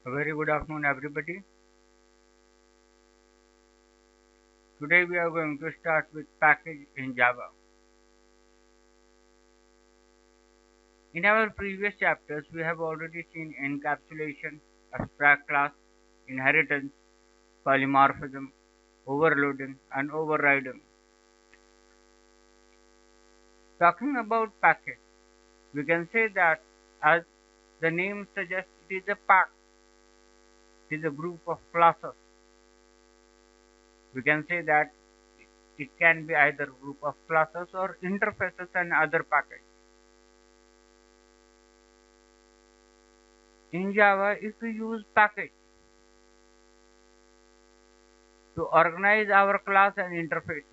A very good afternoon, everybody. Today we are going to start with package in Java. In our previous chapters, we have already seen encapsulation, abstract class, inheritance, polymorphism, overloading, and overriding. Talking about package, we can say that as the name suggests, it is a pack. It is a group of classes. We can say that it can be either group of classes or interfaces and other packages. In Java, if we use package to organize our class and interfaces,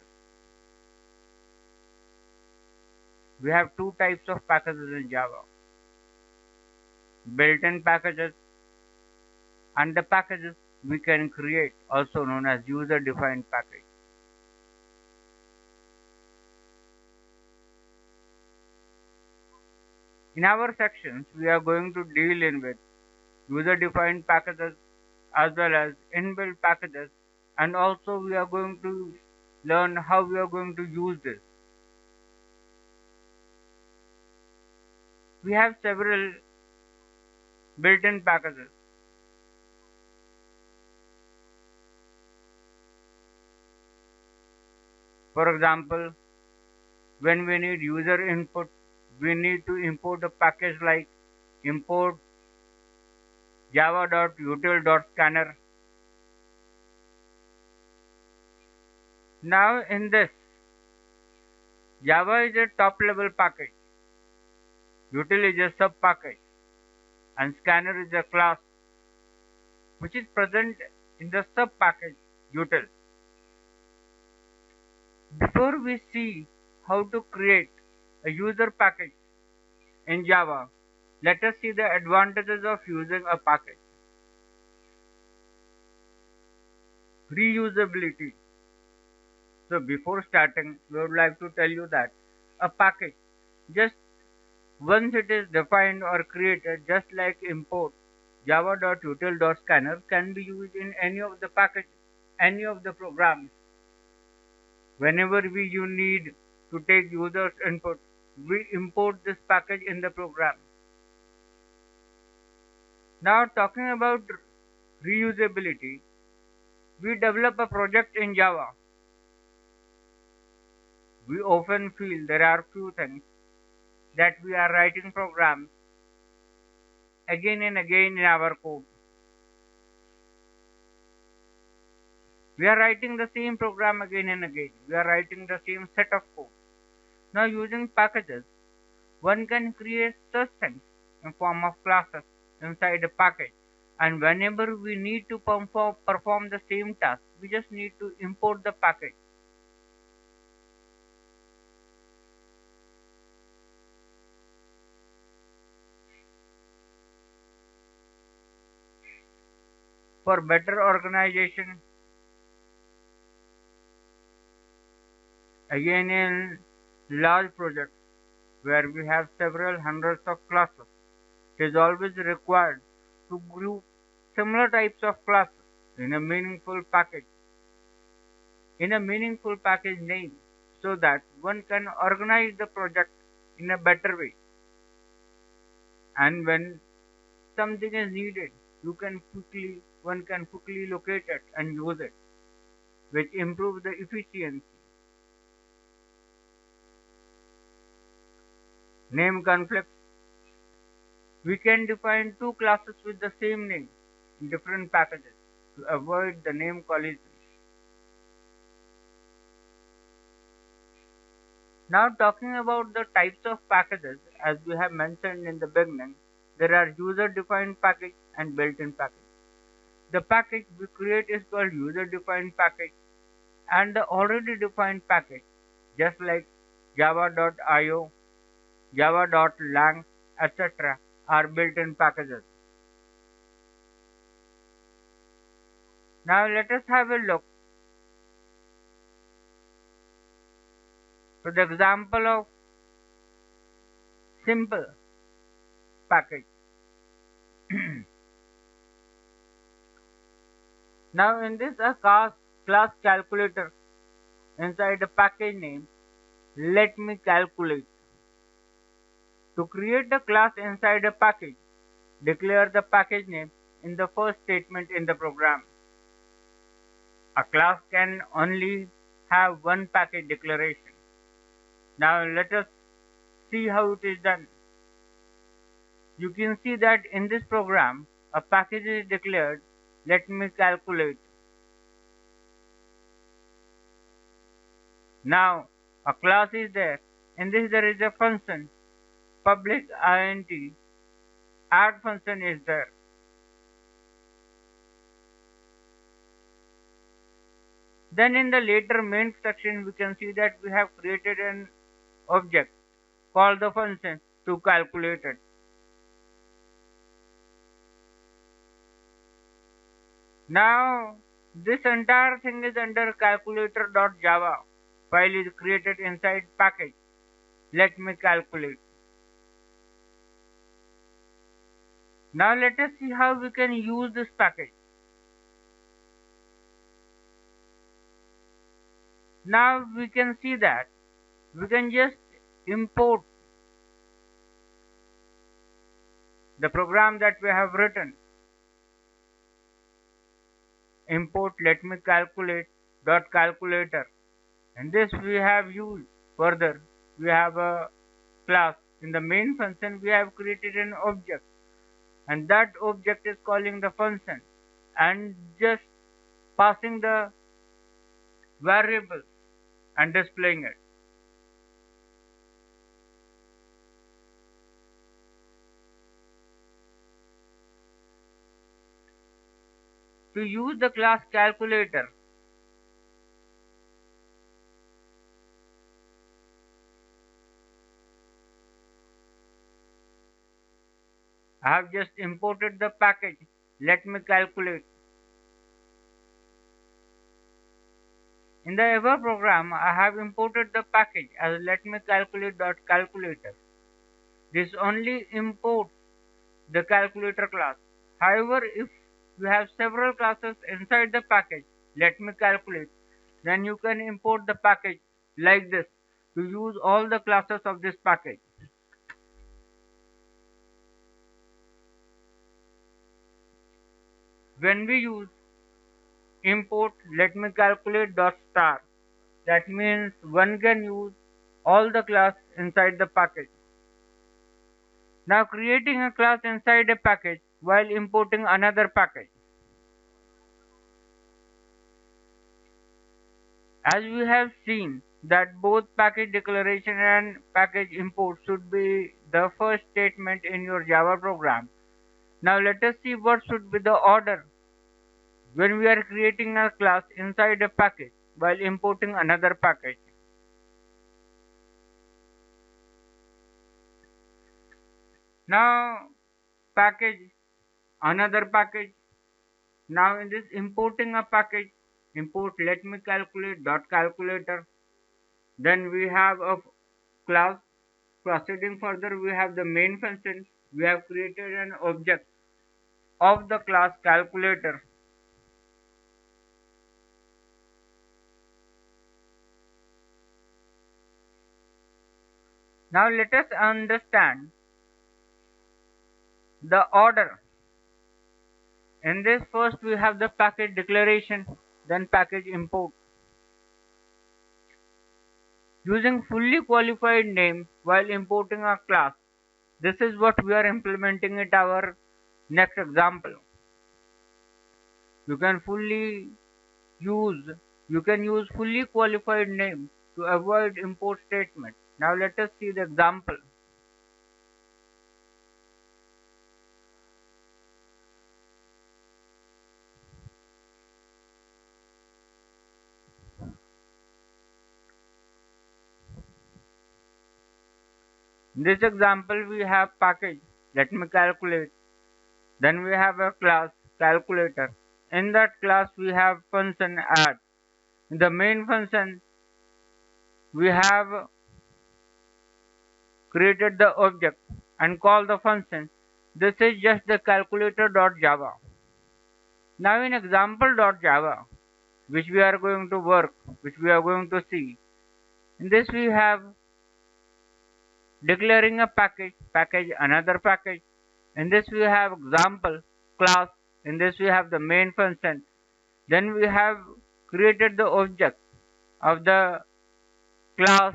we have two types of packages in Java: built-in packages and the packages we can create, also known as user-defined package. In our sections, we are going to deal in with user-defined packages as well as inbuilt packages, and also we are going to learn how we are going to use this. We have several built-in packages. For example, when we need user input, we need to import a package like import java.util.scanner. Now in this, Java is a top level package, util is a sub package, and scanner is a class which is present in the sub package util. Before we see how to create a user package in Java, let us see the advantages of using a package. Reusability. So before starting, we would like to tell you that a package, just once it is defined or created, just like import java.util.scanner, can be used in any of the packages, any of the programs. Whenever you need to take user's input, we import this package in the program. Now talking about reusability, we develop a project in Java. We often feel there are few things that we are writing programs again and again in our code. We are writing the same program again and again. We are writing the same set of code. Now using packages, one can create such things in form of classes inside a package. And whenever we need to perform the same task, we just need to import the package. For better organization, again in large projects where we have several hundreds of classes, it is always required to group similar types of classes in a meaningful package, name, so that one can organize the project in a better way. And when something is needed, one can quickly locate it and use it, which improves the efficiency. Name conflicts. We can define two classes with the same name in different packages to avoid the name collision. Now talking about the types of packages, as we have mentioned in the beginning, there are user-defined package and built-in package. The package we create is called user-defined package, and the already defined package, just like java.io, java.lang, etc., are built-in packages. Now let us have a look to the example of simple package. Now in this class calculator inside a package name, let me calculate. To create a class inside a package, declare the package name in the first statement in the program. A class can only have one package declaration. Now let us see how it is done. You can see that in this program, a package is declared. Let me calculate. Now a class is there. In this there is a function, public int, add function is there. Then in the later main section we can see that we have created an object called the function to calculate it. Now this entire thing is under calculator.java. File is created inside package. Let me calculate. Now let us see how we can use this package. Now we can see that we can just import the program that we have written. Import let me calculate dot calculator. And this we have used further. We have a class. In the main function we have created an object, and that object is calling the function and just passing the variable and displaying it. To use the class calculator, I have just imported the package. Let me calculate. In the above program, I have imported the package as let me calculate.calculator. This only imports the calculator class. However, if you have several classes inside the package, let me calculate, then you can import the package like this to use all the classes of this package. When we use import let me calculate dot star, that means one can use all the class inside the package. Now creating a class inside a package while importing another package. As we have seen that both package declaration and package import should be the first statement in your Java program. Now let us see what should be the order when we are creating a class inside a package while importing another package. Now package, another package. Now in this importing a package, import let me calculate dot calculator. Then we have a class. Proceeding further, we have the main function. We have created an object of the class calculator. Now let us understand the order. In this first we have the package declaration, then package import. Using fully qualified name while importing a class. This is what we are implementing in our next example. You can use use fully qualified name to avoid import statement. Now let us see the example. In this example we have package. Let me calculate. Then we have a class calculator. In that class we have function add. In the main function we have created the object and call the function. This is just the calculator.java. Now in example.java, which we are going to work, which we are going to see, in this we have declaring a package another package. In this we have example class. In this we have the main function. Then we have created the object of the class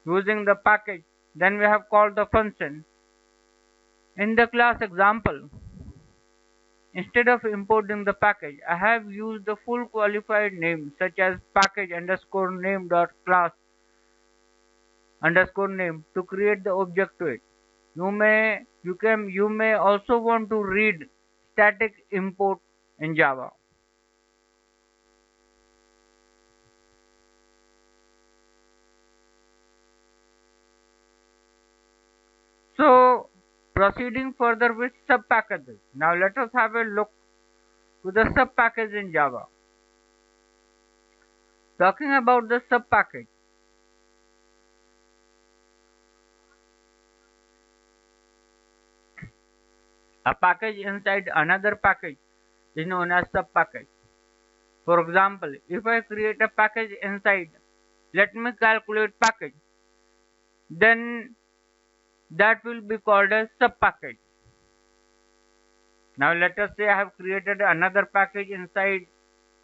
using the package. Then we have called the function. In the class example, instead of importing the package, I have used the full qualified name such as package underscore name dot class underscore name to create the object to it. You may also want to read static import in Java. So proceeding further with sub packages. Now let us have a look to the sub package in Java. Talking about the sub package. A package inside another package is known as sub package. For example, if I create a package inside let me calculate package, then that will be called as sub package. Now let us say I have created another package inside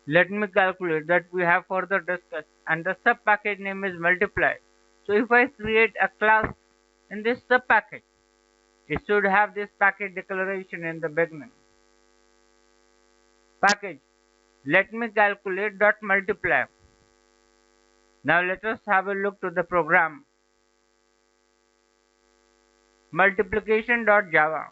let me calculate that we have further discussed, and the sub package name is multiply. So if I create a class in this sub package, it should have this package declaration in the beginning. Package let me calculate dot multiply. Now let us have a look to the program. Multiplication.java.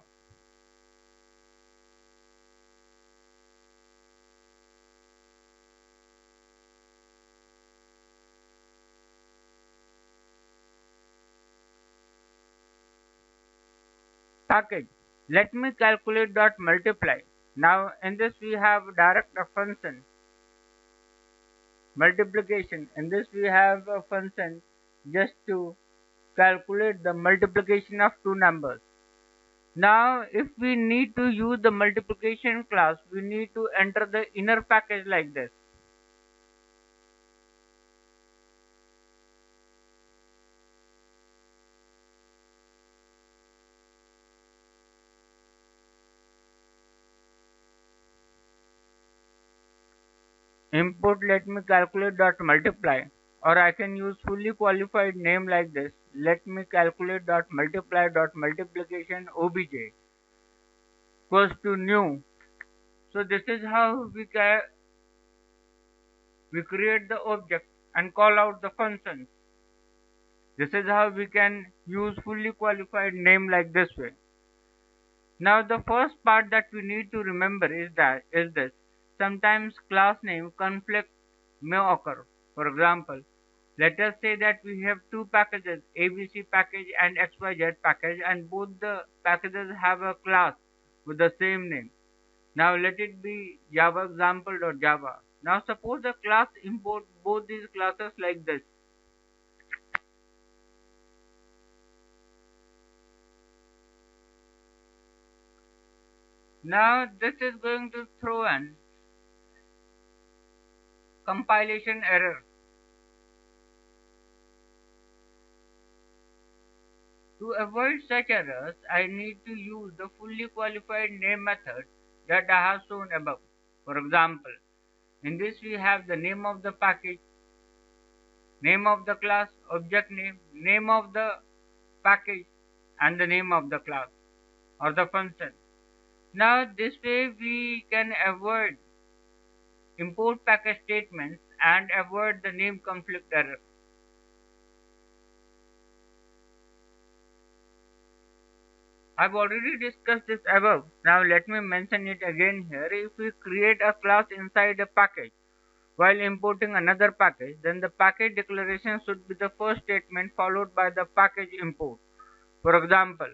Package let me calculate dot multiply. Now in this we have direct a function multiplication. In this we have a function just to calculate the multiplication of two numbers. Now if we need to use the multiplication class, we need to enter the inner package like this. Input let me calculate dot multiply, or I can use fully qualified name like this. Let me calculate dot multiply dot multiplication obj equals to new. So this is how we create the object and call out the functions. This is how we can use fully qualified name like this way. Now the first part that we need to remember is this. Sometimes class name conflict may occur. For example, let us say that we have two packages, ABC package and XYZ package, and both the packages have a class with the same name. Now let it be Java example.java. Now suppose the class import both these classes like this. Now this is going to throw an compilation error. To avoid such errors, I need to use the fully qualified name method that I have shown above. For example, in this we have the name of the package, name of the class, object name, name of the package, and the name of the class or the function. Now this way we can avoid import package statements and avoid the name conflict error. I've already discussed this above. Now let me mention it again here. If we create a class inside a package while importing another package, then the package declaration should be the first statement followed by the package import. For example,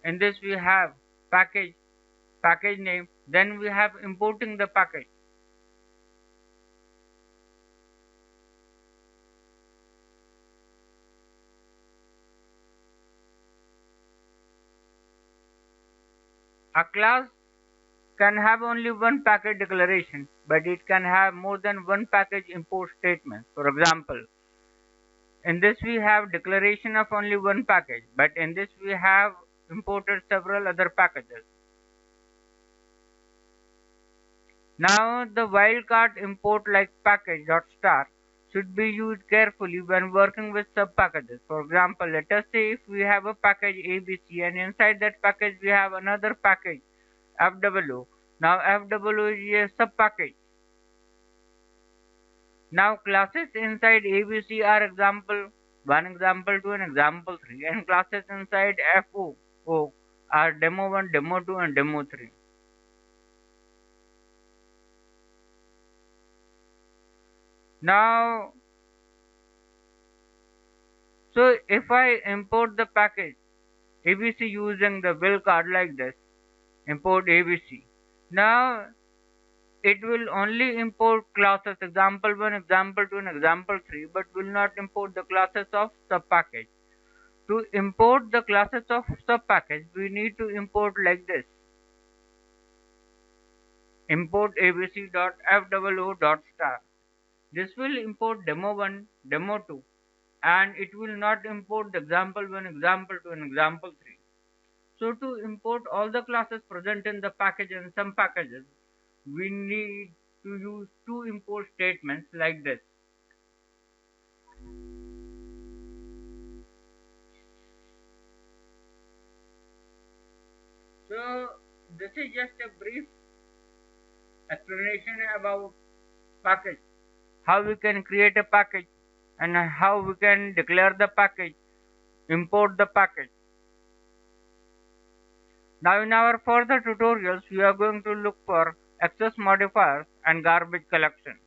in this we have package name, then we have importing the package. A class can have only one package declaration, but it can have more than one package import statement. For example, in this we have declaration of only one package, but in this we have imported several other packages. Now the wildcard import like package.star should be used carefully when working with sub-packages. For example, let us say if we have a package ABC and inside that package we have another package FWO. Now FWO is a sub-package. Now classes inside ABC are example 1, example 2 and example 3, and classes inside FOO are demo 1, demo 2 and demo 3. Now, so if I import the package ABC using the will card like this, import ABC. Now it will only import classes example 1, example 2 and example 3, but will not import the classes of sub-package. To import the classes of sub-package, we need to import like this. Import abc.foo.star. This will import demo 1, demo 2, and it will not import the example 1, example 2 and example 3. So to import all the classes present in the package and some packages, we need to use two import statements like this. So this is just a brief explanation about package, how we can create a package and how we can declare the package, import the package. Now in our further tutorials, we are going to look for access modifiers and garbage collection.